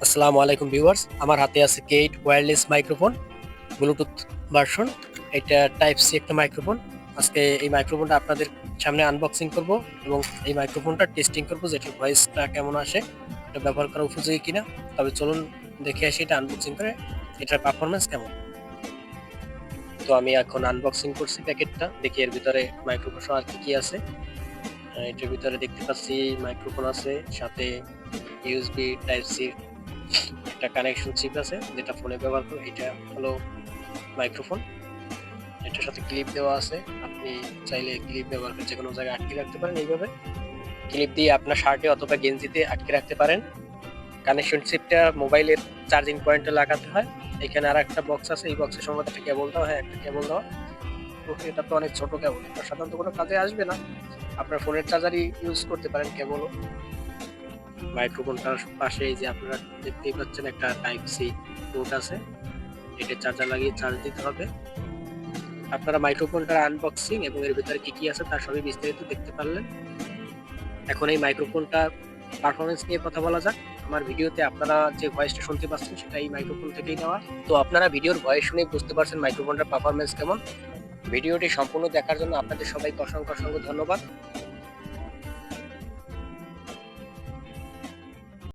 আসসালামু আলাইকুম ভিউয়ার্স, আমার হাতে আছে Kate wireless microphone Bluetooth version. এটা টাইপ সি একটা মাইক্রোফোন। আজকে এই মাইক্রোফোনটা আপনাদের সামনে আনবক্সিং করব এবং এই মাইক্রোফোনটা টেস্টিং করব যে এটার ভয়েসটা কেমন আসে, এটা ব্যবহার করা উপযোগী কিনা। তবে চলুন দেখে আসি এটা আনবক্সিং করে এটার পারফরমেন্স কেমন। তো আমি এখন আনবক্সিং করছি প্যাকেটটা, দেখি এর ভিতরে মাইক্রোফোন সহ আর কি কি আছে। এটার ভিতরে দেখতে পাচ্ছি মাইক্রোফোন আছে, সাথে ইউএসবি টাইপ সি একটা কানেকশন চিপ আছে যেটা ফোনে ব্যবহার করে। এটা হলো মাইক্রোফোন, এটার সাথে ক্লিপ দেওয়া আছে। আপনি চাইলে ক্লিপ ব্যবহার করে যে কোনো জায়গায় আটকে রাখতে পারেন। এইভাবে ক্লিপ দিয়ে আপনার শার্টে অথবা গেঞ্জিতে আটকে রাখতে পারেন। কানেকশন চিপটা মোবাইলের চার্জিং পয়েন্টে লাগাতে হয়। এখানে আর একটা বক্স আছে, এই বক্সের সম্ভবত একটা কেবল দেওয়া হয়, একটা কেবল দেওয়া। তো এটা তো অনেক ছোট কেবল, এটা সাধারণত কোনো কাজে আসবে না। আপনার ফোনের চার্জারই ইউজ করতে পারেন কেবলও। মাইক্রোফোনটার পাশে এই যে আপনারা দেখতেই পাচ্ছেন একটা টাইপ সি পোর্ট আছে, এটা চার্জার লাগিয়ে চার্জ দিতে হবে। আপনারা মাইক্রোফোনটার আনবক্সিং এবং এর ভিতরে কি কি আছে তার সবই বিস্তারিত দেখতে পারলেন। এখন এই মাইক্রোফোনটা পারফরমেন্স নিয়ে কথা বলা যাক। আমার ভিডিওতে আপনারা যে ভয়েসটা শুনতে পাচ্ছেন সেটা এই মাইক্রোফোন থেকেই নেওয়া। তো আপনারা ভিডিওর ভয়েস শুনে বুঝতে পারছেন মাইক্রোফোনটার পারফরমেন্স কেমন। ভিডিওটি সম্পূর্ণ দেখার জন্য আপনাদের সবাইকে অসংখ্য অসংখ্য ধন্যবাদ।